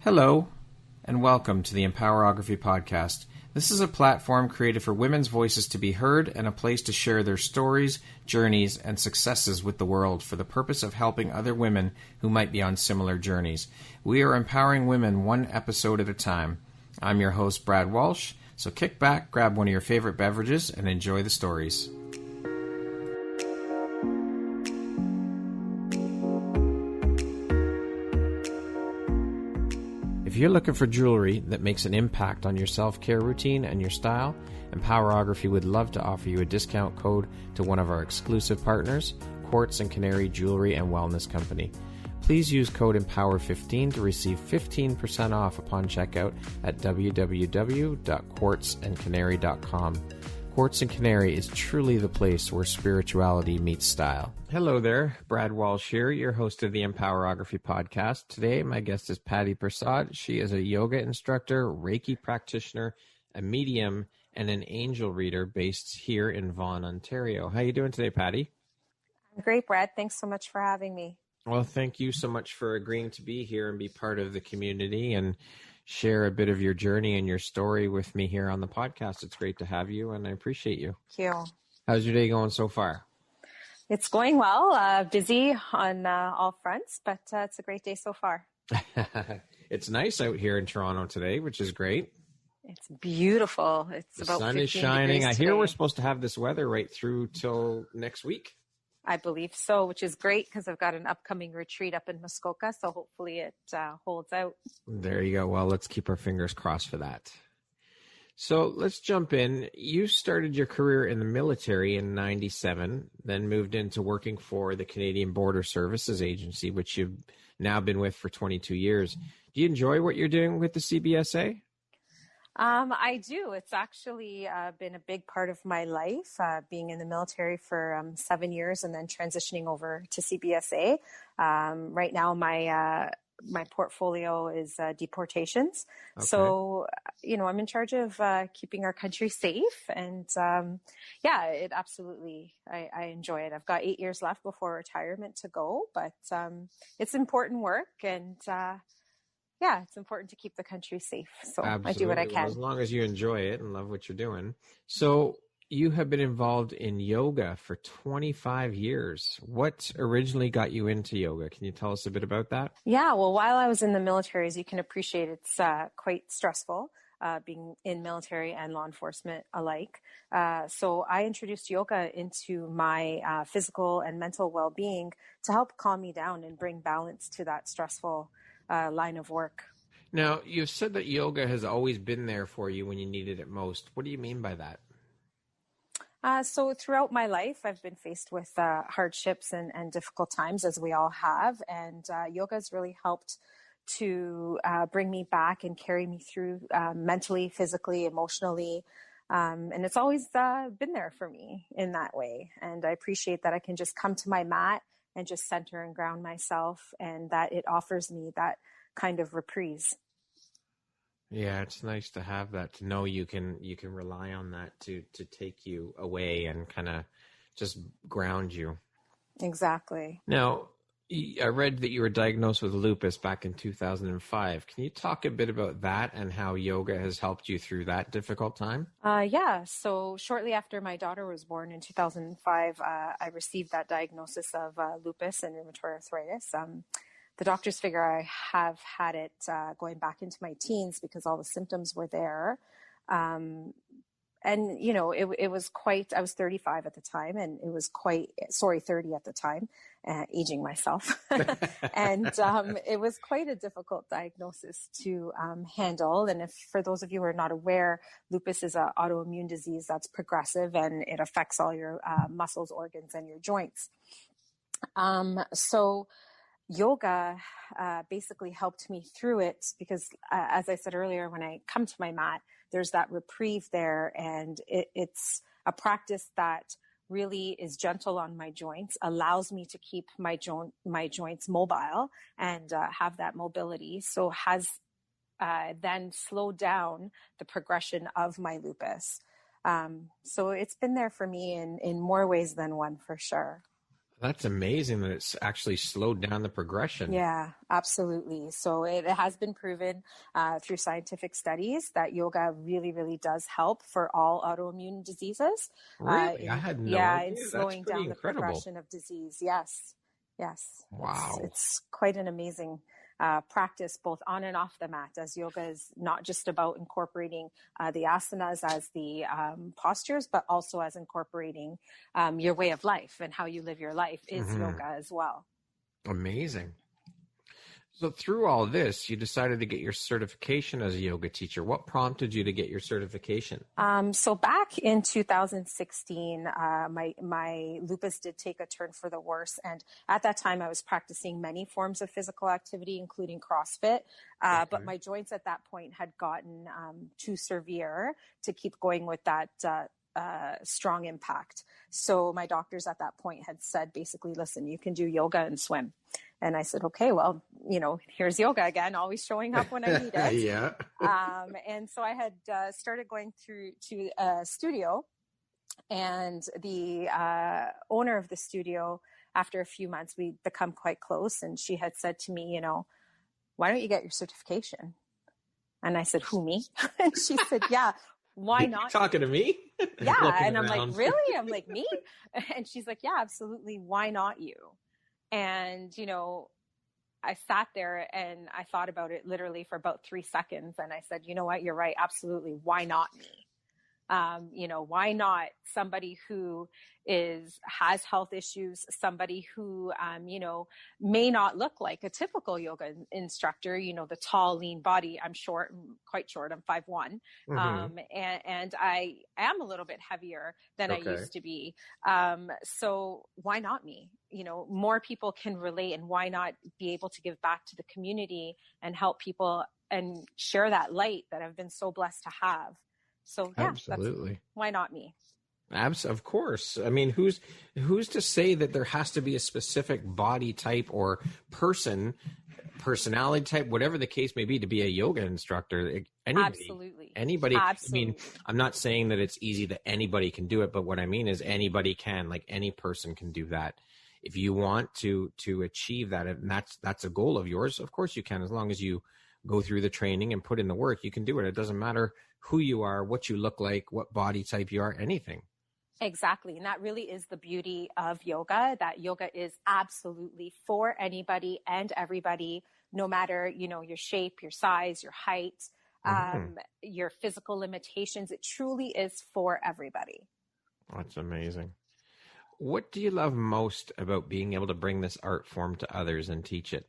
Hello, and welcome to the Empowerography Podcast. This is a platform created for women's voices to be heard and a place to share their stories, journeys, and successes with the world for the purpose of helping other women who might be on similar journeys. We are empowering women one episode at a time. I'm your host, Brad Walsh, so kick back, grab one of your favorite beverages, and enjoy the stories. If you're looking for jewelry that makes an impact on your self-care routine and your style, Empowerography would love to offer you a discount code to one of our exclusive partners, Quartz and Canary Jewelry and Wellness Company. Please use code EMPOWER15 to receive 15% off upon checkout at www.quartzandcanary.com. Quartz and Canary is truly the place where spirituality meets style. Hello there, Brad Walsh here, your host of the Empowerography Podcast. Today, my guest is Patti Persaud. She is a yoga instructor, reiki practitioner, a medium, and an angel reader based here in Vaughan, Ontario. How are you doing today, Patti? I'm great, Brad. Thanks so much for having me. Well, thank you so much for agreeing to be here and be part of the community and share a bit of your journey and your story with me here on the podcast. It's great to have you, and I appreciate you. Thank you. How's your day going so far? It's going well. Busy on all fronts, but it's a great day so far. It's nice out here in Toronto today, which is great. It's beautiful. It's the about sun 15 is shining. I hear today. We're supposed to have this weather right through till next week. I believe so, which is great because I've got an upcoming retreat up in Muskoka, so hopefully it holds out. There you go. Well, let's keep our fingers crossed for that. So let's jump in. You started your career in the military in 97, then moved into working for the Canadian Border Services Agency, which you've now been with for 22 years. Do you enjoy what you're doing with the CBSA? I do. It's actually been a big part of my life, being in the military for 7 years and then transitioning over to CBSA. Right now, my portfolio is deportations. Okay. So, I'm in charge of keeping our country safe. And it absolutely, I enjoy it. I've got 8 years left before retirement to go, but it's important work and it's important to keep the country safe. So absolutely. I do what I can. Well, as long as you enjoy it and love what you're doing. So you have been involved in yoga for 25 years. What originally got you into yoga? Can you tell us a bit about that? Yeah, well, while I was in the military, as you can appreciate, it's quite stressful being in military and law enforcement alike. So I introduced yoga into my physical and mental well-being to help calm me down and bring balance to that stressful line of work. Now, you've said that yoga has always been there for you when you needed it most. What do you mean by that? So throughout my life, I've been faced with hardships and difficult times, as we all have. And yoga has really helped to bring me back and carry me through mentally, physically, emotionally. And it's always been there for me in that way. And I appreciate that I can just come to my mat and just center and ground myself, and that it offers me that kind of reprise. Yeah, it's nice to have that, to know you can rely on that to take you away and kind of just ground you. Exactly. Now, I read that you were diagnosed with lupus back in 2005. Can you talk a bit about that and how yoga has helped you through that difficult time? So shortly after my daughter was born in 2005, I received that diagnosis of lupus and rheumatoid arthritis. The doctors figure I have had it going back into my teens because all the symptoms were there. And, it was quite, I was 35 at the time, and it was 30 at the time, aging myself. And it was quite a difficult diagnosis to handle. And for those of you who are not aware, lupus is an autoimmune disease that's progressive, and it affects all your muscles, organs, and your joints. So yoga basically helped me through it because, as I said earlier, when I come to my mat, there's that reprieve there, and it's a practice that really is gentle on my joints, allows me to keep my joints mobile and have that mobility. So has then slowed down the progression of my lupus. So it's been there for me in more ways than one, for sure. That's amazing that it's actually slowed down the progression. Yeah, absolutely. So it has been proven through scientific studies that yoga really, really does help for all autoimmune diseases. Really? I had no In idea. That's slowing pretty down the incredible. progression of disease. Yes. Wow. It's quite an amazing practice, both on and off the mat, as yoga is not just about incorporating the asanas as the postures, but also as incorporating your way of life, and how you live your life is yoga as well. Amazing. So through all this, you decided to get your certification as a yoga teacher. What prompted you to get your certification? So back in 2016, my lupus did take a turn for the worse. And at that time, I was practicing many forms of physical activity, including CrossFit. But my joints at that point had gotten too severe to keep going with that strong impact. So my doctors at that point had said, basically, listen, you can do yoga and swim. And I said, okay, well, here's yoga again, always showing up when I need it. Yeah. And so I had started going to a studio, and the owner of the studio, after a few months, we'd become quite close. And she had said to me, why don't you get your certification? And I said, who, me? And she said, yeah. Why not? Talking to me? Yeah. And I'm like, really? I'm like, me? And she's like, yeah, absolutely. Why not you? And, I sat there and I thought about it literally for about 3 seconds. And I said, you know what? You're right. Absolutely. Why not me? Why not somebody who has health issues, somebody who, may not look like a typical yoga instructor, the tall, lean body. I'm short, I'm quite short. I'm 5'1". And I am a little bit heavier than I used to be. So why not me? More people can relate, and why not be able to give back to the community and help people and share that light that I've been so blessed to have. So yeah, absolutely. Why not me? Of course. I mean, who's to say that there has to be a specific body type or personality type, whatever the case may be, to be a yoga instructor? Anybody. Absolutely. I mean, I'm not saying that it's easy that anybody can do it, but what I mean is anybody can, like any person can do that. If you want to achieve that, and that's a goal of yours, of course you can, as long as you go through the training and put in the work, you can do it. It doesn't matter who you are, what you look like, what body type you are, anything. Exactly. And that really is the beauty of yoga, that yoga is absolutely for anybody and everybody, no matter, your shape, your size, your height, your physical limitations. It truly is for everybody. That's amazing. What do you love most about being able to bring this art form to others and teach it?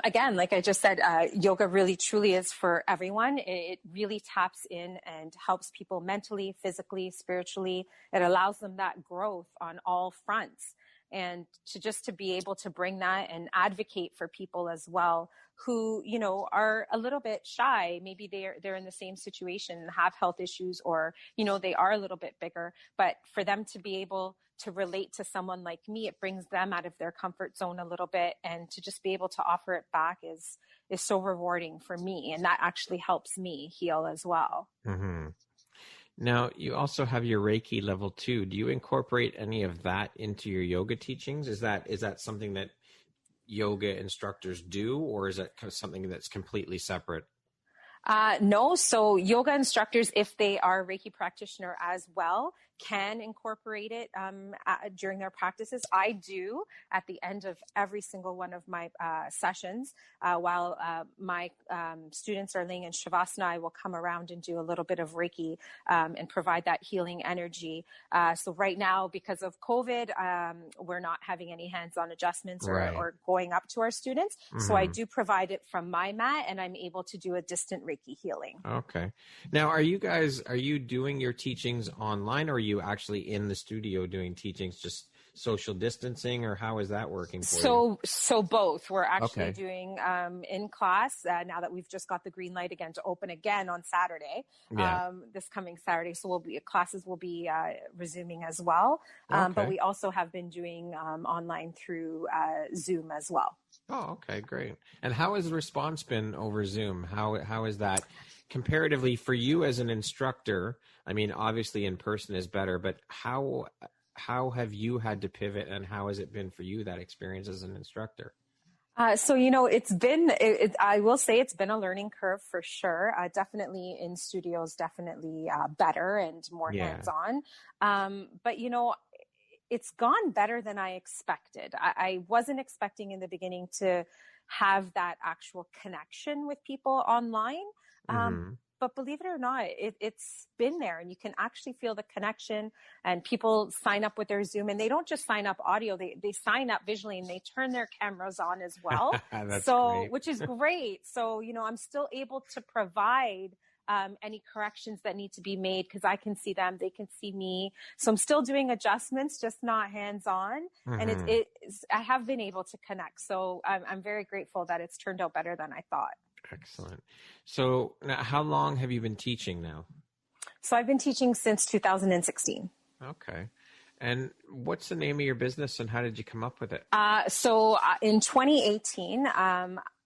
Again, like I just said, yoga really truly is for everyone. It really taps in and helps people mentally, physically, spiritually. It allows them that growth on all fronts. And to be able to bring that and advocate for people as well who, are a little bit shy. Maybe they're in the same situation and have health issues, or, they are a little bit bigger, but for them to be able to relate to someone like me, it brings them out of their comfort zone a little bit, and to just be able to offer it back is so rewarding for me. And that actually helps me heal as well. Mm-hmm. Now, you also have your Reiki level 2. Do you incorporate any of that into your yoga teachings? Is that something that yoga instructors do, or is that something that's completely separate? No. So yoga instructors, if they are a Reiki practitioner as well, can incorporate it during their practices. I do at the end of every single one of my sessions. While my students are laying in Shavasana, I will come around and do a little bit of Reiki and provide that healing energy. So right now, because of COVID, we're not having any hands-on adjustments or going up to our students. Mm-hmm. So I do provide it from my mat, and I'm able to do a distant Reiki healing. Okay. Now, are you doing your teachings online, or are you actually in the studio doing teachings, just social distancing, or how is that working for you? So both. We're actually doing in class now that we've just got the green light again to open again on Saturday, this coming Saturday. So classes will be resuming as well. But we also have been doing online through Zoom as well. Oh, okay, great. And how has the response been over Zoom? How is that comparatively for you as an instructor? I mean, obviously in person is better, but how how have you had to pivot, and how has it been for you, that experience as an instructor? So, I will say it's been a learning curve for sure. Definitely in studios, definitely better and more hands-on. But, it's gone better than I expected. I wasn't expecting in the beginning to have that actual connection with people online. But believe it or not, it's been there, and you can actually feel the connection, and people sign up with their Zoom, and they don't just sign up audio, they sign up visually, and they turn their cameras on as well. Great. Which is great. So, I'm still able to provide any corrections that need to be made because I can see them, they can see me. So I'm still doing adjustments, just not hands-on. And I have been able to connect. So I'm very grateful that it's turned out better than I thought. Excellent. So now, how long have you been teaching now? So I've been teaching since 2016. Okay. And what's the name of your business, and how did you come up with it? So in 2018,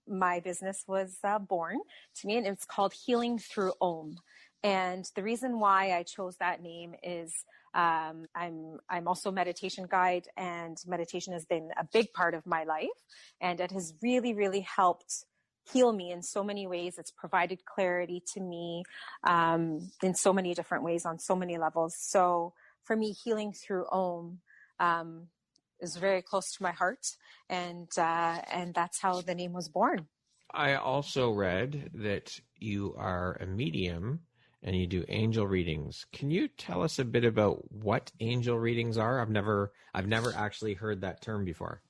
my business was born to me, and it's called Healing Through Om. And the reason why I chose that name is I'm also a meditation guide, and meditation has been a big part of my life, and it has really, really helped heal me in so many ways. It's provided clarity to me in so many different ways on so many levels. So for me, Healing Through Om is very close to my heart, and that's how the name was born. I also read that you are a medium and you do angel readings. Can you tell us a bit about what angel readings are? I've never actually heard that term before.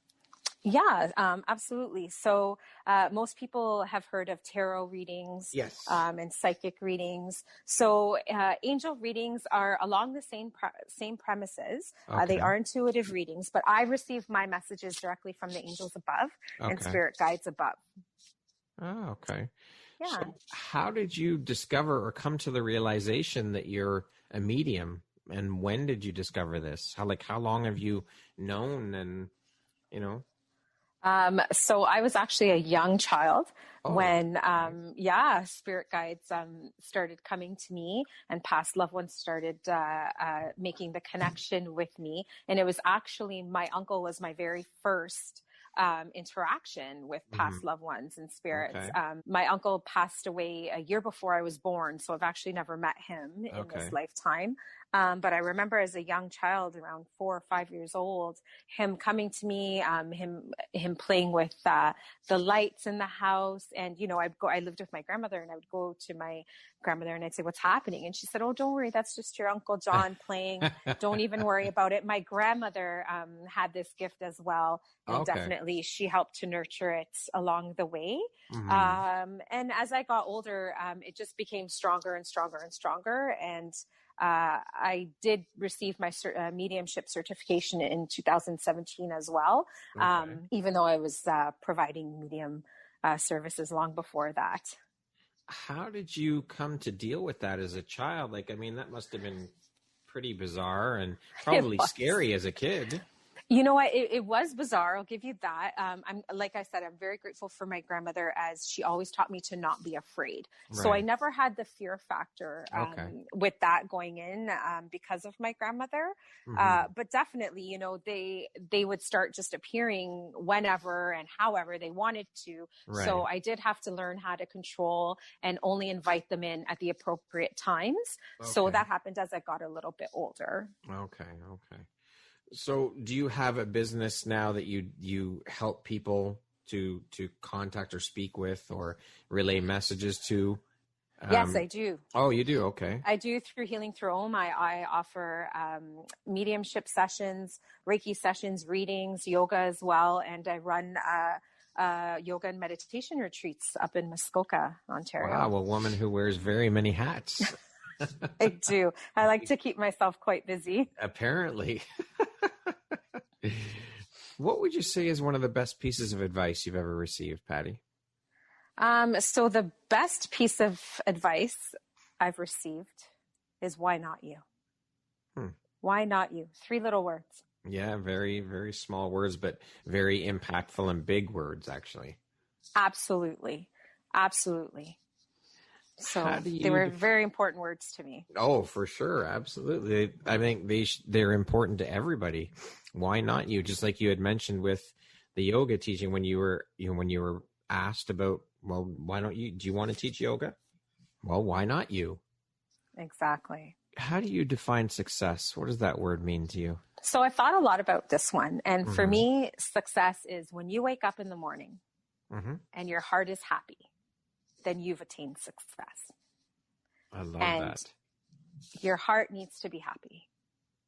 Yeah, absolutely. So most people have heard of tarot readings, yes, and psychic readings. So angel readings are along the same premises. Okay. They are intuitive readings, but I receive my messages directly from the angels above and spirit guides above. Oh, okay. Yeah. So how did you discover or come to the realization that you're a medium, and when did you discover this? How long have you known, and So I was actually a young child when, spirit guides started coming to me, and past loved ones started making the connection with me. And it was actually my uncle was my very first interaction with past loved ones and spirits. Okay. My uncle passed away a year before I was born, so I've actually never met him in this lifetime. But I remember as a young child, around 4 or 5 years old, him coming to me, him playing with the lights in the house. And, I lived with my grandmother, and I would go to my grandmother and I'd say, "What's happening?" And she said, "Oh, don't worry. That's just your Uncle John playing. Don't even worry about it." My grandmother had this gift as well. And definitely she helped to nurture it along the way. And as I got older, it just became stronger and stronger and stronger. And I did receive my mediumship certification in 2017 as well, even though I was providing medium services long before that. How did you come to deal with that as a child? That must have been pretty bizarre and probably scary as a kid. You know what? It was bizarre. I'll give you that. Like I said, I'm very grateful for my grandmother, as she always taught me to not be afraid. Right. So I never had the fear factor with that going in because of my grandmother. But definitely, they would start just appearing whenever and however they wanted to. Right. So I did have to learn how to control and only invite them in at the appropriate times. So that happened as I got a little bit older. Okay. So do you have a business now that you help people to contact or speak with or relay messages to? Yes, I do. Oh, you do? Okay. I do through Healing Through Om. I offer mediumship sessions, reiki sessions, readings, yoga as well. And I run yoga and meditation retreats up in Muskoka, Ontario. Wow, a woman who wears very many hats. I do. I like to keep myself quite busy. Apparently. What would you say is one of the best pieces of advice you've ever received, Patti? So the best piece of advice I've received is, why not you? Why not you? 3 little words. Yeah, very, very small words, but very impactful and big words, actually. Absolutely. So they were very important words to me. Oh, for sure. Absolutely. I think they're important to everybody. Why not you? Just like you had mentioned with the yoga teaching when you were asked about, well, why don't you, do you want to teach yoga? Well, why not you? Exactly. How do you define success? What does that word mean to you? So I thought a lot about this one. And for me, success is when you wake up in the morning and your heart is happy, then you've attained success. I love that. Your heart needs to be happy.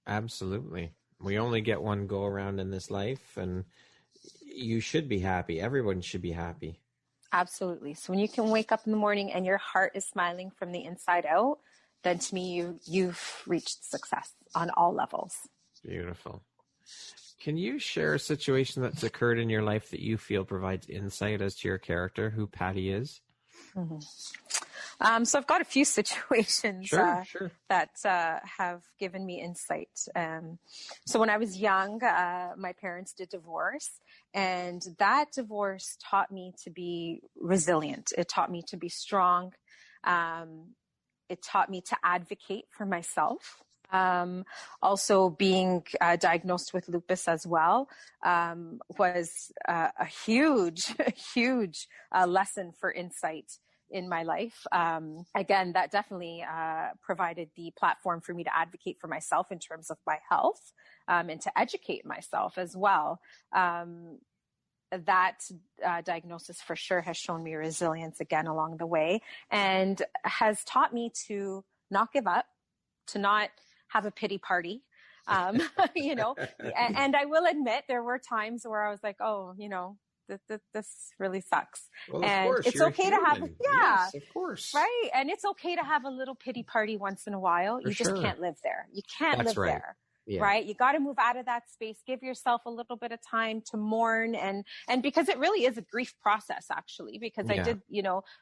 Absolutely. We only get one go around in this life, and you should be happy. Everyone should be happy. Absolutely. So when you can wake up in the morning and your heart is smiling from the inside out, then to me, you've reached success on all levels. Beautiful. Can you share a situation that's occurred in your life that you feel provides insight as to your character, who Patti is? So I've got a few situations that have given me insight. So when I was young, my parents did divorce, and that divorce taught me to be resilient. It taught me to be strong. It taught me to advocate for myself. Also being diagnosed with lupus as well was a huge lesson for insight in my life. Again, that definitely provided the platform for me to advocate for myself in terms of my health and to educate myself as well. That diagnosis for sure has shown me resilience again along the way, and has taught me to not give up, to not have a pity party. And I will admit there were times where I was like, oh, this really sucks. Well, and of course, it's okay to have, yes, of course. Right. And it's okay to have a little pity party once in a while. You just can't live there. You can't live there. Yeah. Right. You got to move out of that space, give yourself a little bit of time to mourn. And because it really is a grief process, actually, because I did,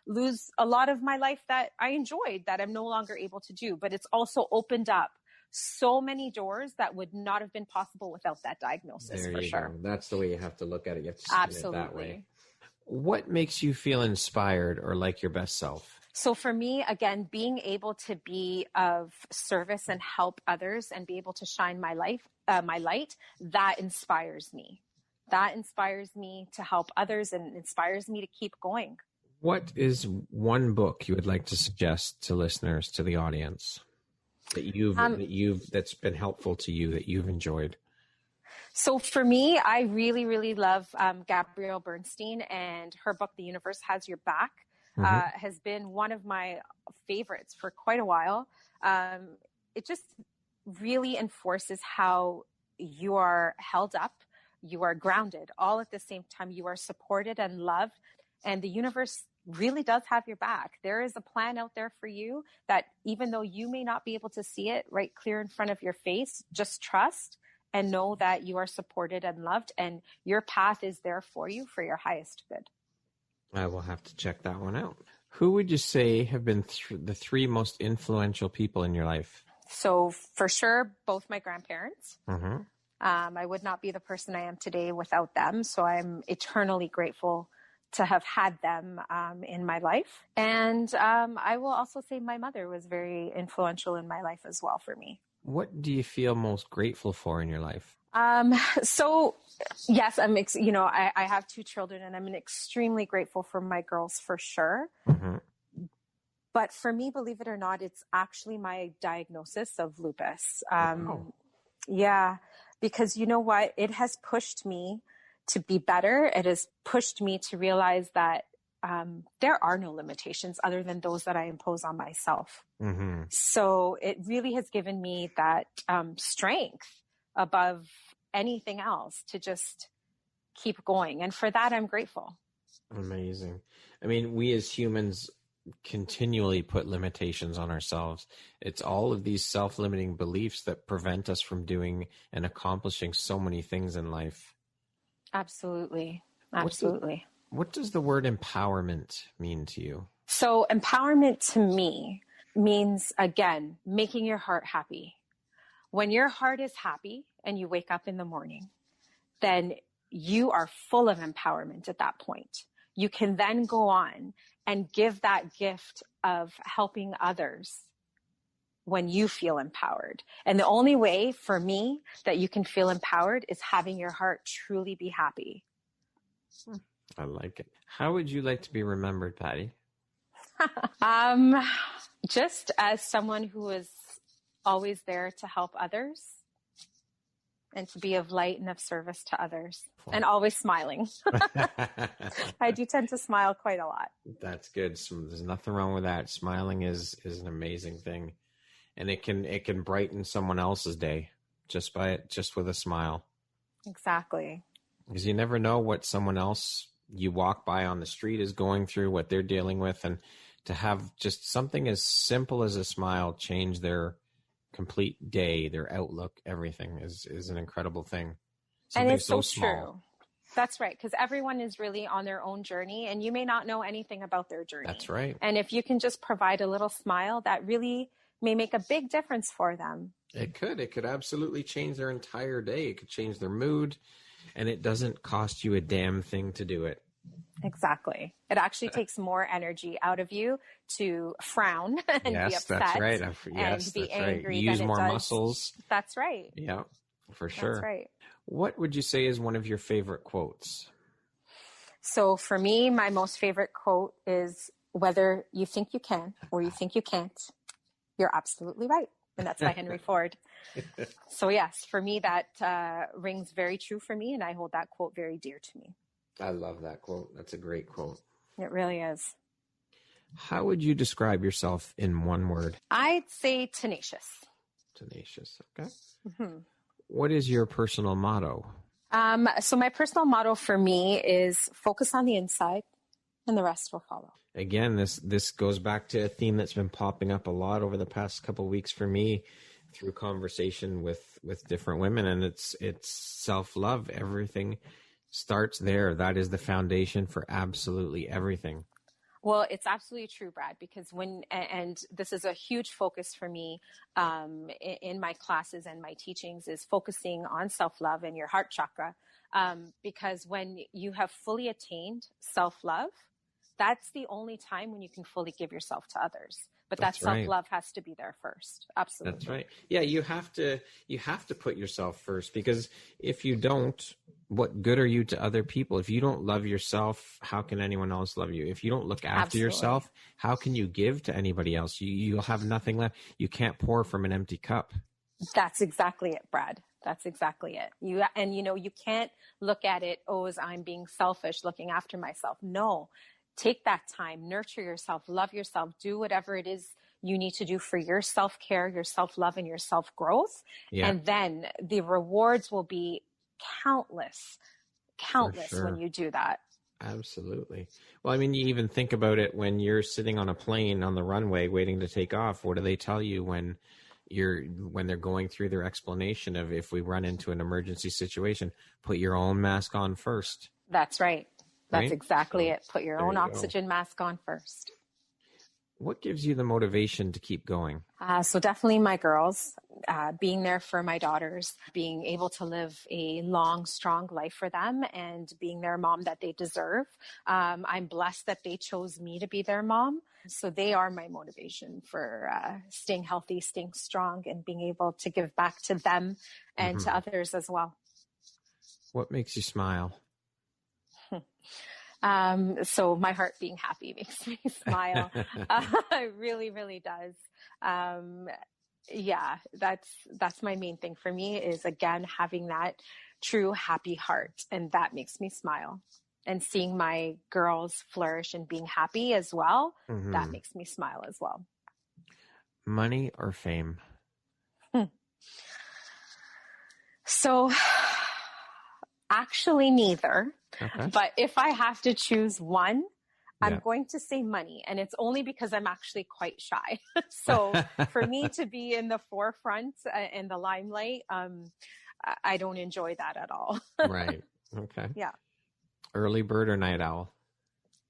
lose a lot of my life that I enjoyed that I'm no longer able to do, but it's also opened up so many doors that would not have been possible without that diagnosis. There for you sure. Go. That's the way you have to look at it. You have to spin Absolutely. it that way. What makes you feel inspired or like your best self? So for me, again, being able to be of service and help others and be able to shine my light, that inspires me. That inspires me to help others and inspires me to keep going. What is one book you would like to suggest to listeners, to the audience, that's been helpful to you, that you've enjoyed? So for me, I really, really love Gabrielle Bernstein, and her book, The Universe Has Your Back, has been one of my favorites for quite a while. It just really enforces how you are held up, you are grounded, all at the same time. You are supported and loved, and the universe really does have your back. There is a plan out there for you that even though you may not be able to see it right clear in front of your face, just trust and know that you are supported and loved, and your path is there for you for your highest good. I will have to check that one out. Who would you say have been the three most influential people in your life? So for sure, both my grandparents. I would not be the person I am today without them. So I'm eternally grateful to have had them in my life. And I will also say my mother was very influential in my life as well for me. What do you feel most grateful for in your life? So yes, I have two children, and I'm extremely grateful for my girls for sure. But for me, believe it or not, it's actually my diagnosis of lupus. Yeah, because you know what? It has pushed me to be better. It has pushed me to realize that there are no limitations other than those that I impose on myself. So it really has given me that strength above anything else to just keep going. And for that, I'm grateful. Amazing. I mean, we as humans continually put limitations on ourselves. It's all of these self-limiting beliefs that prevent us from doing and accomplishing so many things in life. Absolutely. What does the word empowerment mean to you? So empowerment to me means, again, making your heart happy. When your heart is happy and you wake up in the morning, then you are full of empowerment at that point. You can then go on and give that gift of helping others when you feel empowered. And the only way for me that you can feel empowered is having your heart truly be happy. I like it. How would you like to be remembered, Patti? Just as someone who is always there to help others and to be of light and of service to others, and always smiling. I do tend to smile quite a lot. That's good. So there's nothing wrong with that. Smiling is an amazing thing. And it can brighten someone else's day just with a smile. Exactly. Because you never know what someone else you walk by on the street is going through, what they're dealing with, and to have just something as simple as a smile change their complete day, their outlook, everything is an incredible thing. Something and it's so small. True. That's right. Because everyone is really on their own journey, and you may not know anything about their journey. That's right. And if you can just provide a little smile, that really may make a big difference for them. It could absolutely change their entire day. It could change their mood, and it doesn't cost you a damn thing to do it. Exactly. It actually takes more energy out of you to frown and be upset. That's right. And be angry. Right. Use more muscles. That's right. Yeah, for sure. That's right. What would you say is one of your favorite quotes? So for me, my most favorite quote is, whether you think you can or you think you can't, you're absolutely right. And that's by Henry Ford. So yes, for me, that rings very true for me. And I hold that quote very dear to me. I love that quote. That's a great quote. It really is. How would you describe yourself in one word? I'd say tenacious. Tenacious. Okay. Mm-hmm. What is your personal motto? So my personal motto for me is focus on the inside and the rest will follow. Again, this goes back to a theme that's been popping up a lot over the past couple of weeks for me through conversation with different women. And it's self-love. Everything starts there. That is the foundation for absolutely everything. Well, it's absolutely true, Brad, because and this is a huge focus for me in my classes and my teachings, is focusing on self-love and your heart chakra. Because when you have fully attained self-love, that's the only time when you can fully give yourself to others. But that self-love has to be there first. Absolutely. That's right. Yeah, you have to put yourself first, because if you don't, what good are you to other people? If you don't love yourself, how can anyone else love you? If you don't look after yourself, how can you give to anybody else? You'll have nothing left. You can't pour from an empty cup. That's exactly it, Brad. That's exactly it. You can't look at it, as I'm being selfish, looking after myself. No. Take that time, nurture yourself, love yourself, do whatever it is you need to do for your self-care, your self-love, and your self-growth. Yeah. And then the rewards will be countless when you do that. Absolutely. Well, I mean, you even think about it when you're sitting on a plane on the runway waiting to take off. What do they tell you when they're going through their explanation of, if we run into an emergency situation, put your own mask on first? That's right. That's exactly it. Put your own oxygen mask on first. What gives you the motivation to keep going? So definitely my girls, being there for my daughters, being able to live a long, strong life for them, and being their mom that they deserve. I'm blessed that they chose me to be their mom. So they are my motivation for staying healthy, staying strong, and being able to give back to them and to others as well. What makes you smile? So my heart being happy makes me smile. It really, really does. Yeah, that's my main thing for me, is again, having that true happy heart. And that makes me smile, and seeing my girls flourish and being happy as well. That makes me smile as well. Money or fame? So actually neither. Okay. But if I have to choose one, I'm going to say money. And it's only because I'm actually quite shy. So for me to be in the forefront in the limelight, I don't enjoy that at all. Right. Okay. Yeah. Early bird or night owl?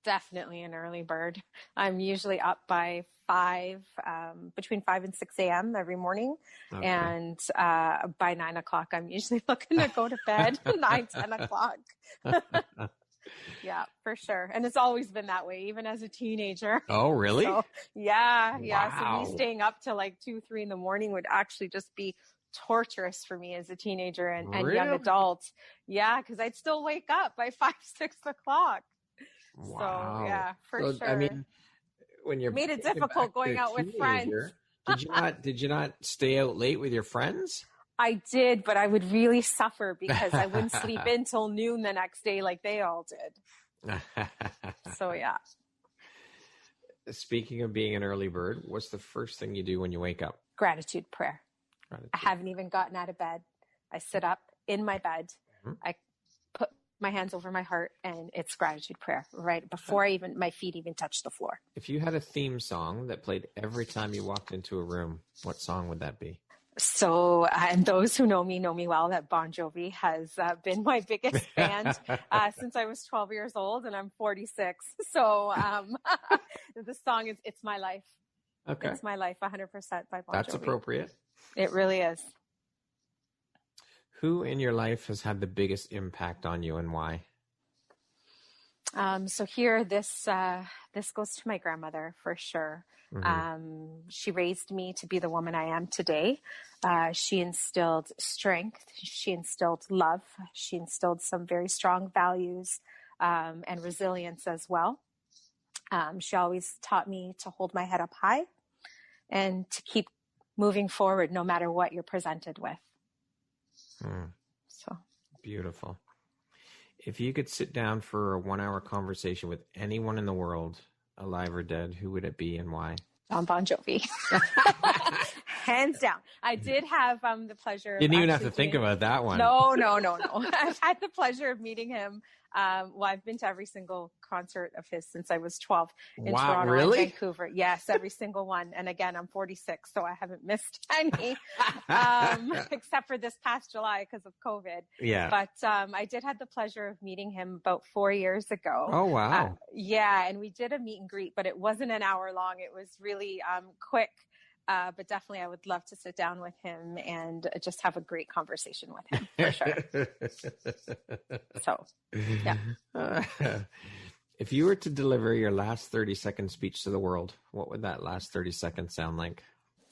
Definitely an early bird. I'm usually up by between 5 and 6 a.m. every morning. Okay. And by 9 o'clock, I'm usually looking to go to bed, 9, 10 o'clock. Yeah, for sure. And it's always been that way, even as a teenager. Oh, really? So, yeah. Wow. So me staying up till like 2, 3 in the morning would actually just be torturous for me as a teenager and young Really? adult. Yeah, because I'd still wake up by 5, 6 o'clock. Wow. So yeah, for sure. I mean, when you're made it difficult going out with friends. Did you not stay out late with your friends? I did, but I would really suffer because I wouldn't sleep in till noon the next day like they all did. So yeah. Speaking of being an early bird, what's the first thing you do when you wake up? Gratitude prayer. I haven't even gotten out of bed. I sit up in my bed. Mm-hmm. I put my hands over my heart and it's gratitude prayer right before my feet even touch the floor. If you had a theme song that played every time you walked into a room, what song would that be? So, and those who know me well, that Bon Jovi has been my biggest fan since I was 12 years old and I'm 46. So, the song is It's My Life. Okay. It's My Life, 100% by Bon Jovi. That's appropriate. It really is. Who in your life has had the biggest impact on you and why? So here, this goes to my grandmother for sure. Mm-hmm. She raised me to be the woman I am today. She instilled strength. She instilled love. She instilled some very strong values, and resilience as well. She always taught me to hold my head up high and to keep moving forward no matter what you're presented with. So beautiful. If you could sit down for a 1-hour conversation with anyone in the world, alive or dead, who would it be and why? Bon Jovi. Hands down. I did have the pleasure of didn't even have to think about that one. No. I've had the pleasure of meeting him. I've been to every single concert of his since I was 12 in Toronto and Vancouver. Yes, every single one. And again, I'm 46, so I haven't missed any, except for this past July because of COVID. Yeah. But I did have the pleasure of meeting him about 4 years ago. Oh, wow. Yeah, and we did a meet and greet, but it wasn't an hour long. It was really quick. But definitely I would love to sit down with him and just have a great conversation with him for sure. So, yeah. If you were to deliver your last 30-second speech to the world, what would that last 30 seconds sound like?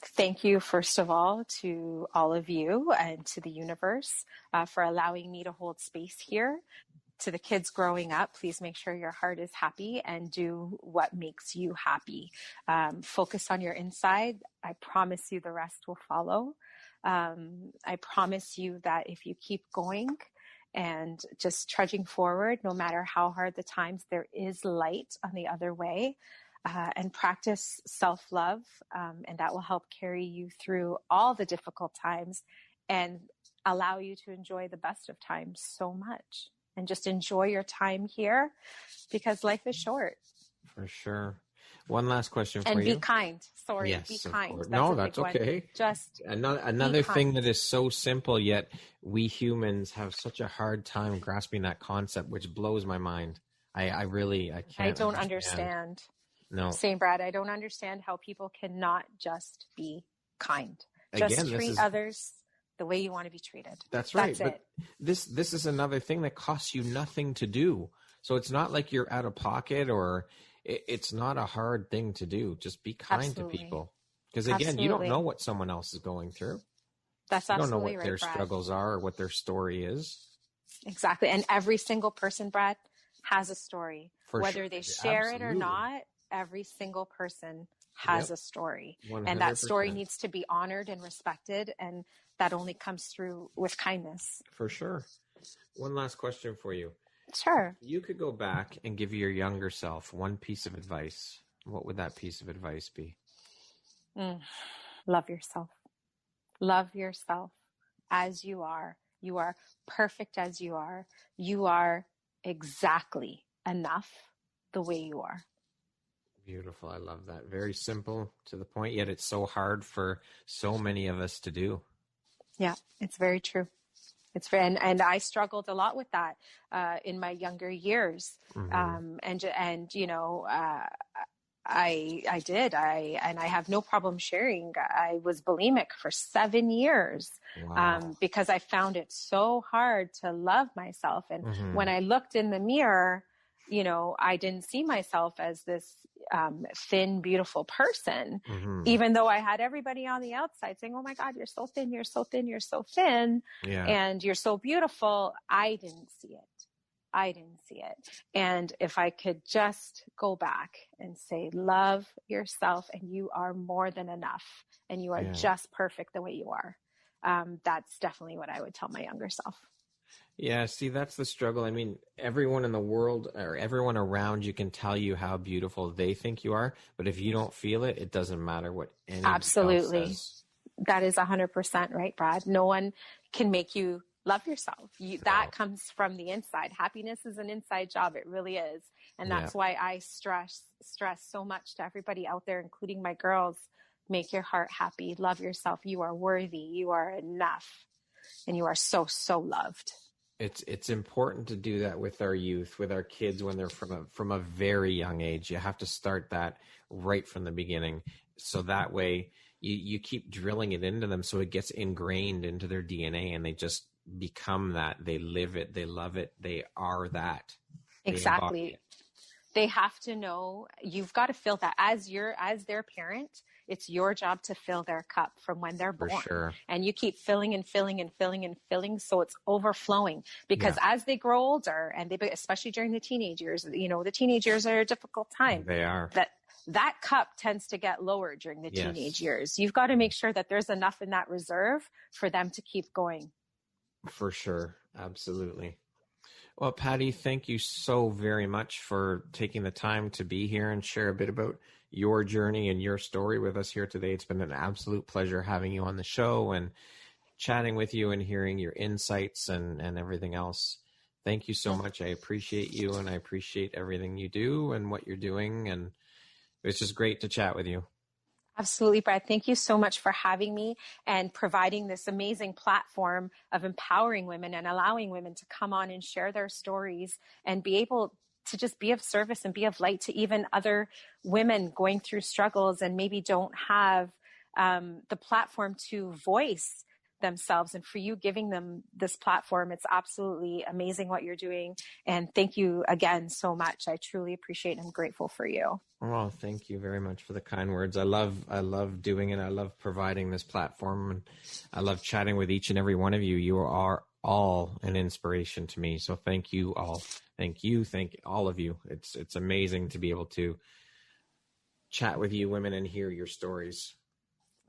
Thank you, first of all, to all of you and to the universe for allowing me to hold space here. To the kids growing up, please make sure your heart is happy and do what makes you happy. Focus on your inside. I promise you the rest will follow. I promise you that if you keep going and just trudging forward, no matter how hard the times, there is light on the other way. And practice self-love, and that will help carry you through all the difficult times and allow you to enjoy the best of times so much. And just enjoy your time here because life is short. For sure. One last question for you. And be kind. Sorry, yes, be kind. That's okay. Just another thing that is so simple, yet we humans have such a hard time grasping that concept, which blows my mind. I can't. I don't understand. No. Same, Brad. I don't understand how people cannot just be kind. Just treat others the way you want to be treated. That's right. That's it. This is another thing that costs you nothing to do. So it's not like you're out of pocket or it's not a hard thing to do. Just be kind to people. Because again, you don't know what someone else is going through. That's absolutely right. You don't know what their struggles are or what their story is. Exactly. And every single person, Brad, has a story. Whether they share Absolutely. it or not, every single person has a story. 100%. And that story needs to be honored and respected. And that only comes through with kindness. For sure. One last question for you. Sure. You could go back and give your younger self one piece of advice. What would that piece of advice be? Love yourself. Love yourself as you are. You are perfect as you are. You are exactly enough the way you are. Beautiful. I love that. Very simple to the point, yet it's so hard for so many of us to do. Yeah, it's very true. And I struggled a lot with that in my younger years. Mm-hmm. And you know, I did. I have no problem sharing. I was bulimic for 7 years. Wow. Because I found it so hard to love myself. And when I looked in the mirror, I didn't see myself as this thin, beautiful person, even though I had everybody on the outside saying, oh my God, you're so thin, you're so thin, you're so thin, and you're so beautiful. I didn't see it. And if I could just go back and say, love yourself, and you are more than enough, and you are just perfect the way you are. That's definitely what I would tell my younger self. Yeah, see, that's the struggle. I mean, everyone in the world or everyone around you can tell you how beautiful they think you are, but if you don't feel it, it doesn't matter what anyone else says. That is 100% right, Brad. No one can make you love yourself. That comes from the inside. Happiness is an inside job. It really is. And that's why I stress so much to everybody out there, including my girls. Make your heart happy. Love yourself. You are worthy. You are enough. And you are so, so loved. It's important to do that with our youth, with our kids when they're from a very young age. You have to start that right from the beginning. So that way you keep drilling it into them so it gets ingrained into their DNA and they just become that. They live it. They love it. They are that. Exactly. They have to know, you've got to fill that as their parent. It's your job to fill their cup from when they're born. For sure. And you keep filling and filling and filling and filling. So it's overflowing because as they grow older and especially during the teenage years, the teenage years are a difficult time. They are. That cup tends to get lower during the teenage years. You've got to make sure that there's enough in that reserve for them to keep going. For sure. Absolutely. Well, Patti, thank you so very much for taking the time to be here and share a bit about your journey and your story with us here today. It's been an absolute pleasure having you on the show and chatting with you and hearing your insights and everything else. Thank you so much. I appreciate you and I appreciate everything you do and what you're doing. And it's just great to chat with you. Absolutely, Brad. Thank you so much for having me and providing this amazing platform of empowering women and allowing women to come on and share their stories and be able to just be of service and be of light to even other women going through struggles and maybe don't have the platform to voice themselves. And for you giving them this platform, it's absolutely amazing what you're doing. And thank you again so much. I truly appreciate and I'm grateful for you. Oh, thank you very much for the kind words. I love doing it. I love providing this platform and I love chatting with each and every one of you. You are all an inspiration to me. So thank you all. Thank you. Thank all of you. It's amazing to be able to chat with you women and hear your stories.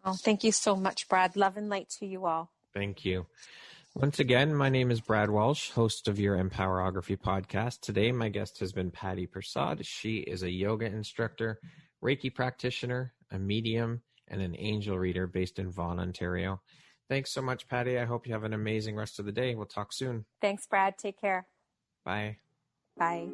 Oh, thank you so much, Brad. Love and light to you all. Thank you. Once again, my name is Brad Walsh, host of your Empowerography Podcast. Today, my guest has been Patti Persaud. She is a yoga instructor, Reiki practitioner, a medium, and an angel reader based in Vaughan, Ontario. Thanks so much, Patti. I hope you have an amazing rest of the day. We'll talk soon. Thanks, Brad. Take care. Bye. Bye.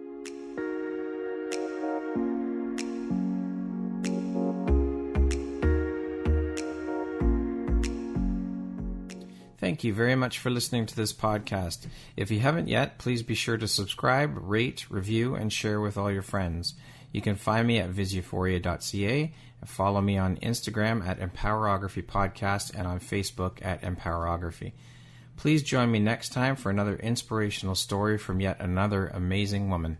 Thank you very much for listening to this podcast. If you haven't yet, please be sure to subscribe, rate, review, and share with all your friends. You can find me at visuphoria.ca and follow me on Instagram at Empowerography Podcast and on Facebook at Empowerography. Please join me next time for another inspirational story from yet another amazing woman.